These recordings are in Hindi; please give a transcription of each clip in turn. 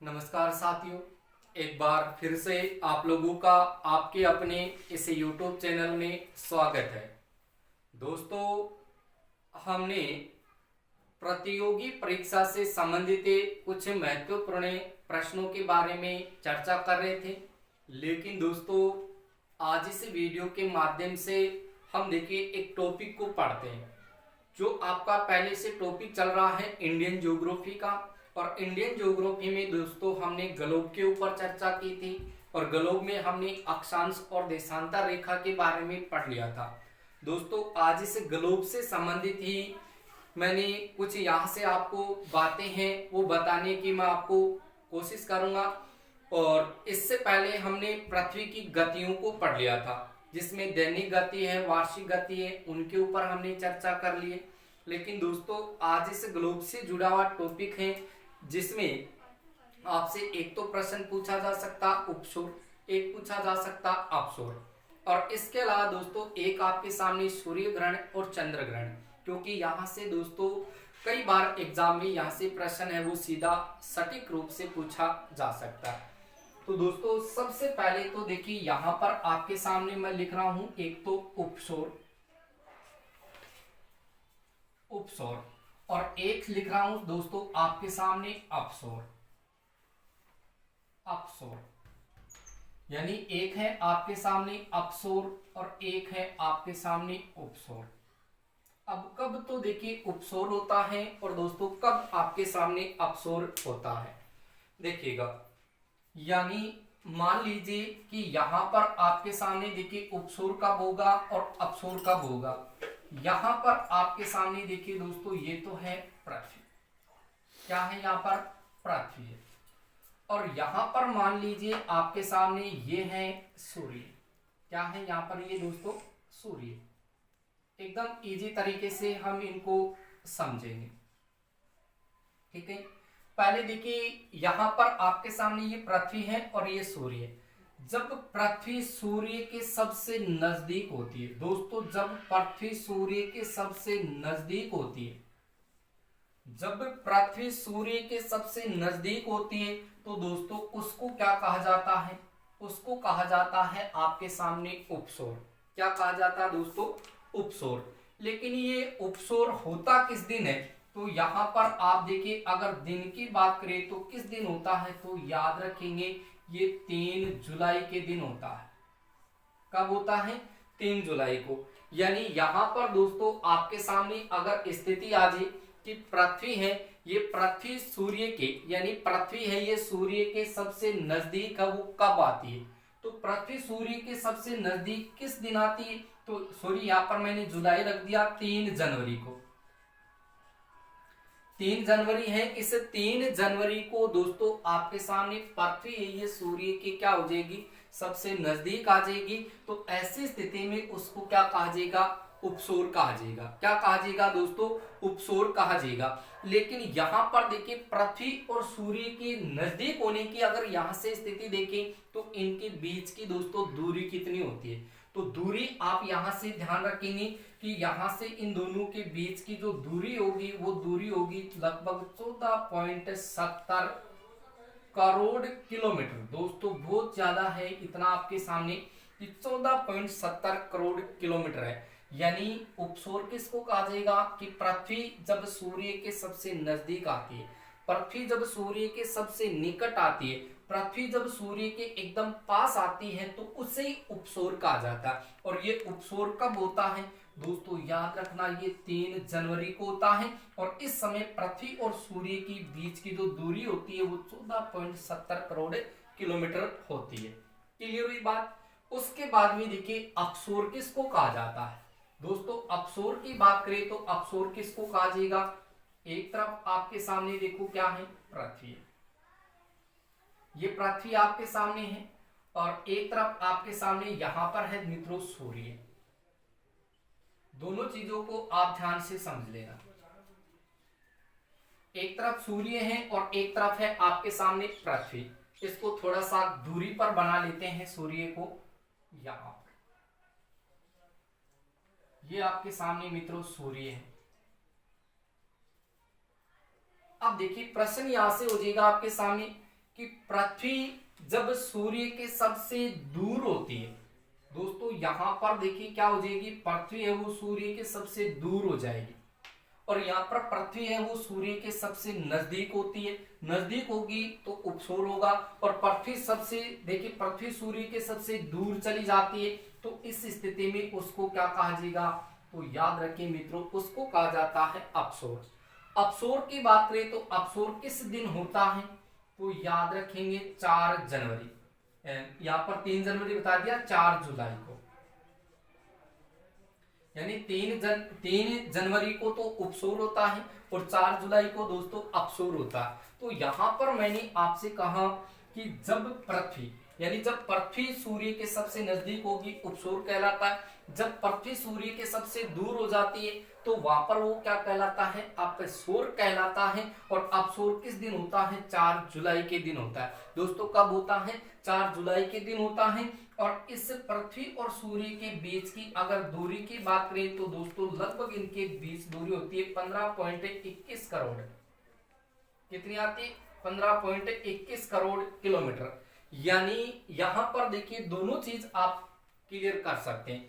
नमस्कार साथियों, एक बार फिर से आप लोगों का आपके अपने इस YouTube चैनल में स्वागत है। दोस्तों, हमने प्रतियोगी परीक्षा से संबंधित कुछ महत्वपूर्ण प्रश्नों के बारे में चर्चा कर रहे थे, लेकिन दोस्तों आज इस वीडियो के माध्यम से हम देखिए एक टॉपिक को पढ़ते हैं जो आपका पहले से टॉपिक चल रहा है इंडियन ज्योग्राफी का। और इंडियन ज्योग्राफी में दोस्तों हमने ग्लोब के ऊपर चर्चा की थी और ग्लोब में हमने अक्षांश और देशांतर रेखा के बारे में पढ़ लिया था। दोस्तों आज इस ग्लोब से संबंधित ही मैंने कुछ यहाँ से आपको बातें हैं वो बताने की मैं आपको कोशिश करूंगा। और इससे पहले हमने पृथ्वी की गतियों को पढ़ लिया था, जिसमें दैनिक गति है, वार्षिक गति है, उनके ऊपर हमने चर्चा कर ली है। लेकिन दोस्तों आज इस ग्लोब से जुड़ा हुआ टॉपिक है जिसमें आपसे एक तो प्रश्न पूछा जा सकता उपसौर, एक पूछा जा सकता अपसौर, और इसके अलावा दोस्तों एक आपके सामने सूर्य ग्रहण और चंद्र ग्रहण, क्योंकि यहाँ से दोस्तों कई बार एग्जाम में यहाँ से प्रश्न है वो सीधा सटीक रूप से पूछा जा सकता है। तो दोस्तों सबसे पहले तो देखिए यहाँ पर आपके सामने मैं लिख रहा हूं एक तो उपसौर, उपसौर, और एक लिख रहा हूं दोस्तों आपके सामने अपसौर, अपसौर। यानी एक है आपके सामने अपसौर और एक है आपके सामने उपसौर। अब कब तो देखिए उपसौर होता है और दोस्तों कब आपके सामने अपसौर होता है, देखिएगा। यानी मान लीजिए कि यहां पर आपके सामने देखिए उपसौर कब होगा और अपसौर कब होगा। यहां पर आपके सामने देखिए दोस्तों ये तो है पृथ्वी, क्या है यहाँ पर पृथ्वी है, और यहां पर मान लीजिए आपके सामने ये है सूर्य, क्या है यहाँ पर ये दोस्तों सूर्य। एकदम इजी तरीके से हम इनको समझेंगे, ठीक है। पहले देखिए यहां पर आपके सामने ये पृथ्वी है और ये सूर्य है। जब पृथ्वी सूर्य के सबसे नजदीक होती है दोस्तों, जब पृथ्वी सूर्य के सबसे नजदीक होती है, जब पृथ्वी सूर्य के सबसे नजदीक होती है तो दोस्तों उसको क्या कहा जाता है, उसको कहा जाता है आपके सामने उपसौर। क्या कहा जाता है दोस्तों, उपसौर। लेकिन ये उपसौर होता किस दिन है, तो यहां पर आप देखिए अगर दिन की बात करें तो किस दिन होता है, तो याद रखेंगे ये 3 जुलाई के दिन होता है। कब होता है, 3 जुलाई को। यानी यहां पर दोस्तों आपके सामने अगर स्थिति आ जाए कि पृथ्वी है, ये पृथ्वी सूर्य के, यानी पृथ्वी है ये सूर्य के सबसे नजदीक है, वो कब आती है, तो पृथ्वी सूर्य के सबसे नजदीक किस दिन आती है, तो सॉरी यहाँ पर मैंने जुलाई रख दिया, 3 जनवरी को। 3 जनवरी है, इस 3 जनवरी को दोस्तों आपके सामने पृथ्वी है ये सूर्य की क्या हो जाएगी, सबसे नजदीक आ जाएगी। तो ऐसी स्थिति में उसको क्या कहा जाएगा, उपसौर कहा जाएगा। क्या कहा जाएगा दोस्तों, उपसौर कहा जाएगा। लेकिन यहां पर देखिए पृथ्वी और सूर्य के नजदीक होने की अगर यहां से स्थिति देखें तो इनके बीच की दोस्तों दूरी कितनी होती है, तो दूरी आप यहां से ध्यान रखेंगे कि यहां से इन दोनों के बीच की जो दूरी होगी वो दूरी होगी लगभग 14.70 करोड़ किलोमीटर। दोस्तों बहुत ज्यादा है, इतना आपके सामने कि 14.70 करोड़ किलोमीटर है। यानी उपसौर किसको कहा जाएगा कि पृथ्वी जब सूर्य के सबसे नजदीक आती है, पृथ्वी जब सूर्य के सबसे निकट आती है, पृथ्वी जब सूर्य के एकदम पास आती है तो उसे उपसौर कहा जाता है। और ये उपसौर कब होता है दोस्तों, याद रखना ये 3 जनवरी को होता है। और इस समय पृथ्वी और सूर्य की बीच की जो दूरी होती है वो 14.70 करोड़ किलोमीटर होती है। क्लियर हुई बात। उसके बाद में देखिए अपसौर किसको कहा जाता है दोस्तों, अपसौर की बात करें तो अपसौर किसको कहा जाएगा, एक तरफ आपके सामने देखो क्या है पृथ्वी, ये पृथ्वी आपके सामने है, और एक तरफ आपके सामने यहां पर है मित्रों सूर्य। दोनों चीजों को आप ध्यान से समझ लेना, एक तरफ सूर्य है और एक तरफ है आपके सामने पृथ्वी। इसको थोड़ा सा दूरी पर बना लेते हैं सूर्य को, यहां पर ये आपके सामने मित्रों सूर्य है। अब देखिए प्रश्न यहां से हो जाएगा आपके सामने कि पृथ्वी जब सूर्य के सबसे दूर होती है, दोस्तों यहां पर देखिए क्या हो जाएगी, पृथ्वी है वो सूर्य के सबसे दूर हो जाएगी, और यहाँ पर पृथ्वी है वो सूर्य के सबसे नजदीक होती है, नजदीक होगी तो उपसौर होगा, और पृथ्वी सबसे देखिए पृथ्वी सूर्य के सबसे दूर चली जाती है, तो इस स्थिति में उसको क्या कहा जाएगा, तो याद रखिए मित्रों, उसको कहा जाता है अपसौर। अपसौर की बात करें तो अपसौर किस दिन होता है, तो याद रखेंगे 4 जनवरी, यहाँ पर 3 जनवरी बता दिया, 4 जुलाई को, यानी 3 जनवरी को तो उपसौर होता है और 4 जुलाई को दोस्तों अपसौर होता है। तो यहां पर मैंने आपसे कहा कि जब पृथ्वी यानी जब पृथ्वी सूर्य के सबसे नजदीक होगी उपसौर कहलाता है, जब पृथ्वी सूर्य के सबसे दूर हो जाती है तो वहां पर वो क्या कहलाता है, अपसौर कहलाता है। और अपसौर किस दिन होता है, 4 जुलाई के दिन होता है। दोस्तों कब होता है, 4 जुलाई के दिन होता है। और इस पृथ्वी और सूर्य के बीच की अगर दूरी की बात करें तो दोस्तों लगभग इनके बीच दूरी होती है 15.21 करोड़, कितनी आती है, 15.21 करोड़ किलोमीटर। यानी यहां पर देखिए दोनों चीज आप क्लियर कर सकते हैं।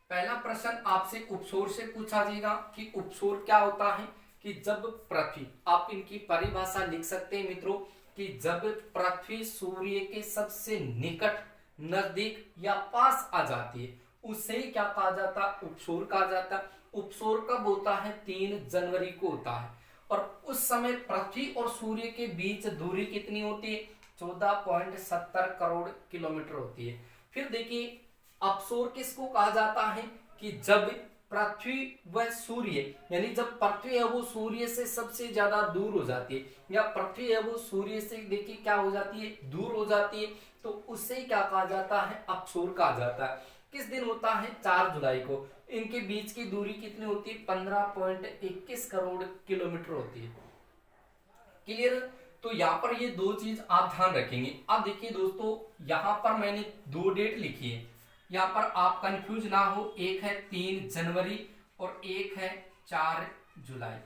पहला प्रश्न आपसे उपसौर से पूछा जाएगा कि उपसौर क्या होता है, कि जब पृथ्वी, आप इनकी परिभाषा लिख सकते हैं मित्रों, कि जब पृथ्वी सूर्य के सबसे निकट, नजदीक या पास आ जाती है उसे क्या कहा जाता, उपसौर कहा जाता। उपसौर कब होता है, 3 जनवरी को होता है, और उस समय पृथ्वी और सूर्य के बीच दूरी कितनी होती है, 14.70 करोड़ किलोमीटर होती है। फिर देखिए अपसौर किसको कहा जाता है, कि जब पृथ्वी व सूर्य, यानी जब पृथ्वी है वो सूर्य से सबसे ज्यादा दूर हो जाती है, या पृथ्वी है वो सूर्य से देखिए क्या हो जाती है, दूर हो जाती है, तो उससे क्या कहा जाता है, अपसौर कहा जाता है। किस दिन होता है, 4 जुलाई को। इनके बीच की दूरी कितनी होती है, 15.21 करोड़ किलोमीटर होती है। क्लियर। तो यहाँ पर ये दो चीज आप ध्यान रखेंगे। अब देखिए दोस्तों यहाँ पर मैंने 2 डेट लिखी है, यहाँ पर आप कंफ्यूज ना हो, एक है 3 जनवरी और एक है 4 जुलाई,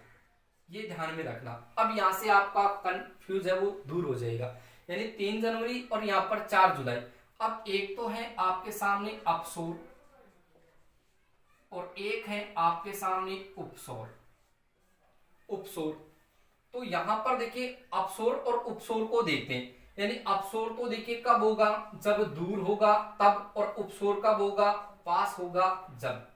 ये ध्यान में रखना। अब यहां से आपका कंफ्यूज है वो दूर हो जाएगा, यानी 3 जनवरी और यहाँ पर 4 जुलाई। अब एक तो है आपके सामने अपसौर और एक है आपके सामने उपसौर। उपसौर तो यहां पर देखिए अपसौर और उपसौर को देखते हैं, यानी अपसौर तो देखिए कब होगा, जब दूर होगा तब, और उपसौर कब होगा, पास होगा जब,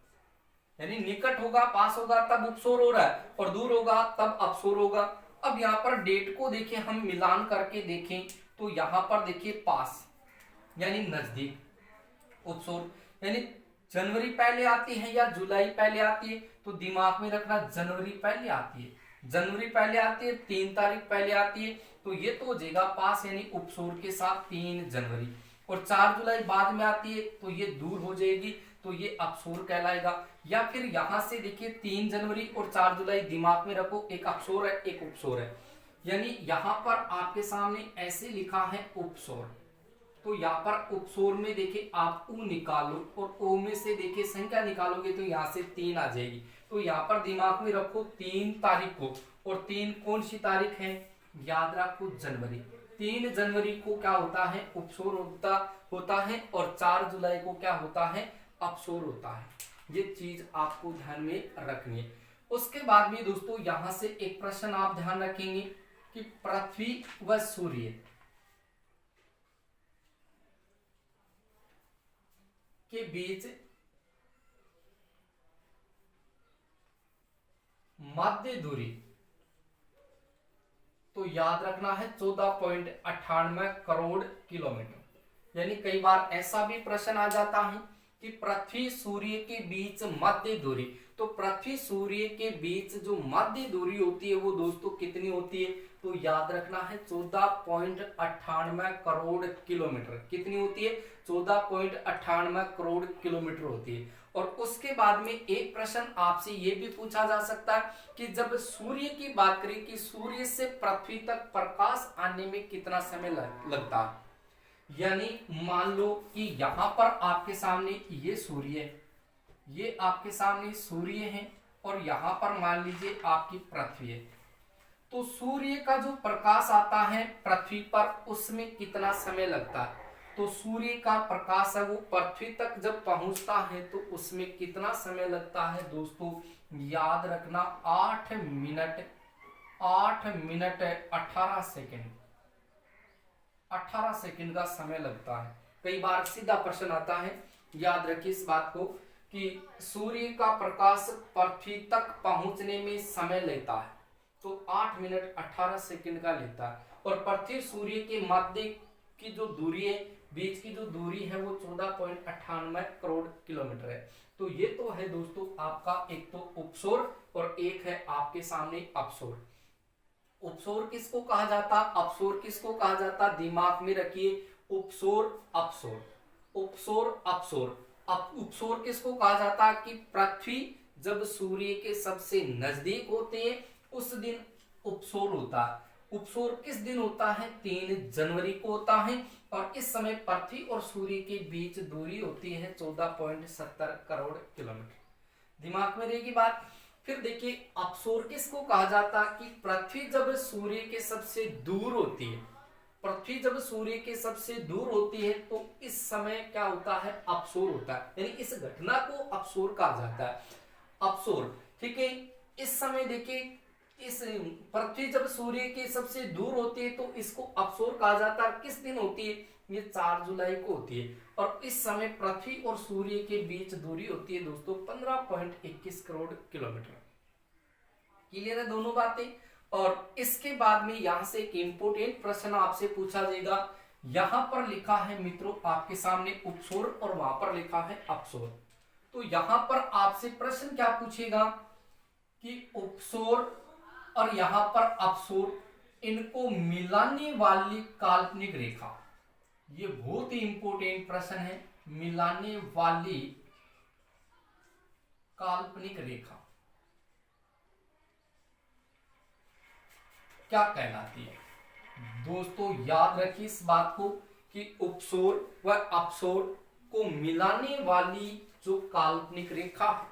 यानी निकट होगा, पास होगा तब उपसौर हो रहा है, और दूर होगा तब अपसौर होगा। अब यहाँ पर डेट को देखिए हम मिलान करके देखें तो यहाँ पर देखिए पास यानी नजदीक, उपसौर यानी जनवरी पहले आती है या जुलाई पहले आती है, तो दिमाग में रखना जनवरी पहले आती है, जनवरी पहले आती है, 3 तारीख पहले आती है, तो ये तो हो जाएगा पास यानी उपसौर के साथ 3 जनवरी। और 4 जुलाई बाद में आती है तो ये दूर हो जाएगी, तो ये अपसौर कहलाएगा। या फिर यहां से देखिए 3 जनवरी और 4 जुलाई दिमाग में रखो, एक अपसौर है एक उपसौर है, यानी यहां पर आपके सामने ऐसे लिखा है उपसौर, तो यहाँ पर उपसौर में देखिए आप ऊ निकालो और ओ में से देखिए संख्या निकालोगे तो यहाँ से 3 आ जाएगी, तो यहाँ पर दिमाग में रखो 3 तारीख को, और 3 कौन सी तारीख है, याद रखो जनवरी। 3 जनवरी को क्या होता है, उपसौर होता है, और 4 जुलाई को क्या होता है, अपसौर होता है। ये चीज आपको ध्यान में रखनी है। उसके बाद में दोस्तों यहां से एक प्रश्न आप ध्यान रखेंगे कि पृथ्वी व सूर्य के बीच मध्य दूरी, तो याद रखना है 14.98 करोड़ किलोमीटर। यानी कई बार ऐसा भी प्रश्न आ जाता है कि पृथ्वी सूर्य के बीच मध्य दूरी, तो पृथ्वी सूर्य के बीच जो मध्य दूरी होती है वो दोस्तों कितनी होती है, तो याद रखना है 14.98 करोड़ किलोमीटर। कितनी होती है, 14.98 करोड़ किलोमीटर होती है। और उसके बाद में एक प्रश्न आपसे ये भी पूछा जा सकता है कि जब सूर्य की बात करें कि सूर्य से पृथ्वी तक प्रकाश आने में कितना समय लगता है, यानी मान लो कि यहां पर आपके सामने ये सूर्य है, ये आपके सामने सूर्य है, और यहां पर मान लीजिए आपकी पृथ्वी है। तो सूर्य का जो प्रकाश आता है पृथ्वी पर उसमें कितना समय लगता है? तो सूर्य का प्रकाश है वो पृथ्वी तक जब पहुंचता है तो उसमें कितना समय लगता है दोस्तों? याद रखना 8 मिनट 18 सेकेंड, 18 सेकेंड का समय लगता है। कई बार सीधा प्रश्न आता है, याद रखिए इस बात को कि सूर्य का प्रकाश पृथ्वी तक पहुंचने में समय लेता है तो 8 मिनट 18 सेकेंड का लेता है। और पृथ्वी सूर्य के मध्य की जो दूरी है, बीच की जो दूरी है वो 14.98 करोड़ किलोमीटर है। तो ये तो है दोस्तों आपका एक तो उपसौर और एक है आपके सामने अपसौर। उपसौर किसको कहा जाता, अपसौर किसको कहा जाता? दिमाग में रखिए, उपसौर अपसौर, उपसौर अपसौर। अब उपसौर किसको कहा जाता कि पृथ्वी जब सूर्य के सबसे नजदीक होते हैं उस दिन उपसौर होता है। उपसौर किस दिन होता है? 3 जनवरी को होता है और इस समय पृथ्वी और सूर्य के बीच दूरी होती है 14.70 करोड़ किलोमीटर। दिमाग में रहेगी बात। फिर देखिए अपसौर किसको कहा जाता कि पृथ्वी जब सूर्य के सबसे दूर होती है, पृथ्वी जब सूर्य के सबसे दूर होती है तो इस समय क्या होता है? अपसौर होता है, यानी इस घटना को अपसौर कहा जाता है। अपसौर, ठीक है। इस समय देखिए इस पृथ्वी जब सूर्य के सबसे दूर होती है तो इसको अपसौर कहा जाता है। किस दिन होती है? ये 4 जुलाई को होती है और इस समय पृथ्वी और सूर्य के बीच दूरी होती है दोस्तों 15.21 करोड़ किलोमीटर। क्लियर है दोनों बातें? और इसके बाद में यहां से एक इंपोर्टेंट प्रश्न आपसे पूछा जाएगा। यहां पर लिखा है मित्रों आपके सामने उपसौर और वहां पर लिखा है अपसौर। तो यहां पर आपसे प्रश्न क्या पूछेगा कि उपसौर और यहां पर अपसौर, इनको मिलाने वाली काल्पनिक रेखा, ये बहुत ही इंपॉर्टेंट प्रश्न है। मिलाने वाली काल्पनिक रेखा क्या कहलाती है? दोस्तों याद रखिए इस बात को कि उपसौर व अपसौर को मिलाने वाली जो काल्पनिक रेखा है,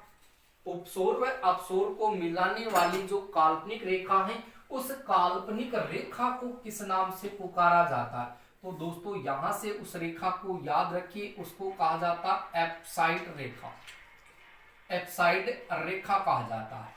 उपसौर व अपसौर को मिलाने वाली जो काल्पनिक रेखा है उस काल्पनिक रेखा को किस नाम से पुकारा जाता है? तो दोस्तों यहां से उस रेखा को याद रखिए, उसको कहा जाता एप्साइड रेखा, एप्साइड रेखा कहा जाता है।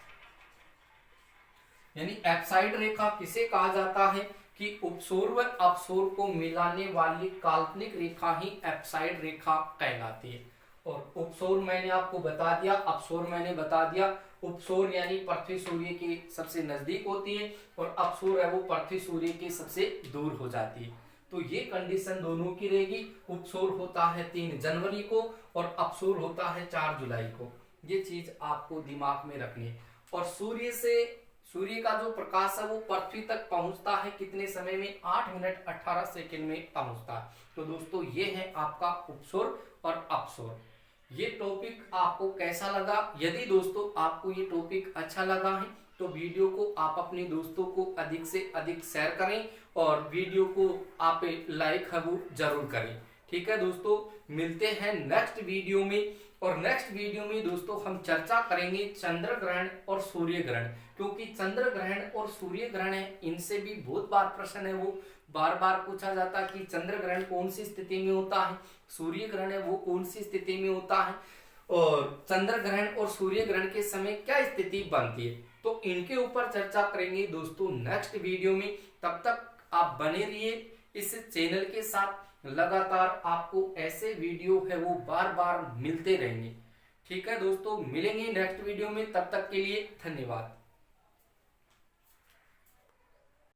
यानी एप्साइड रेखा किसे कहा जाता है कि उपसौर व अपसौर को मिलाने वाली काल्पनिक रेखा ही एप्साइड रेखा कहलाती है। और उपसौर मैंने आपको बता दिया, अपसौर मैंने बता दिया। उपसौर यानी पृथ्वी सूर्य के सबसे नजदीक होती है और अपसौर है वो पृथ्वी सूर्य के सबसे दूर हो जाती है। तो ये कंडीशन दोनों की रहेगी। उपसौर होता है 3 जनवरी को और अपसौर होता है 4 जुलाई को। ये चीज आपको दिमाग में रखनी है। और सूर्य का जो प्रकाश है वो पृथ्वी तक पहुंचता है कितने समय में? 8 मिनट 18 सेकेंड में पहुंचता है। तो दोस्तों ये है आपका उपसौर और अपसौर। ये टॉपिक आपको कैसा लगा? यदि दोस्तों आपको ये टॉपिक अच्छा लगा है तो वीडियो को आप अपने दोस्तों को अधिक से अधिक शेयर करें और वीडियो को आप लाइक है वो जरूर करें। ठीक है दोस्तों, मिलते हैं नेक्स्ट वीडियो में। और नेक्स्ट वीडियो में दोस्तों हम चर्चा करेंगे चंद्र ग्रहण और सूर्य ग्रहण, क्योंकि चंद्र ग्रहण और सूर्य ग्रहण है, इनसे भी बहुत बार प्रश्न है वो बार बार पूछा जाता है कि चंद्र ग्रहण कौन सी स्थिति में होता है, सूर्य ग्रहण है वो कौन सी स्थिति में होता है, और चंद्र ग्रहण और सूर्य ग्रहण के समय क्या स्थिति बनती है। तो इनके ऊपर चर्चा करेंगे दोस्तों नेक्स्ट वीडियो में। तब तक आप बने रहिए इस चैनल के साथ, लगातार आपको ऐसे वीडियो है वो बार बार मिलते रहेंगे। ठीक है दोस्तों, मिलेंगे नेक्स्ट वीडियो में, तब तक के लिए धन्यवाद।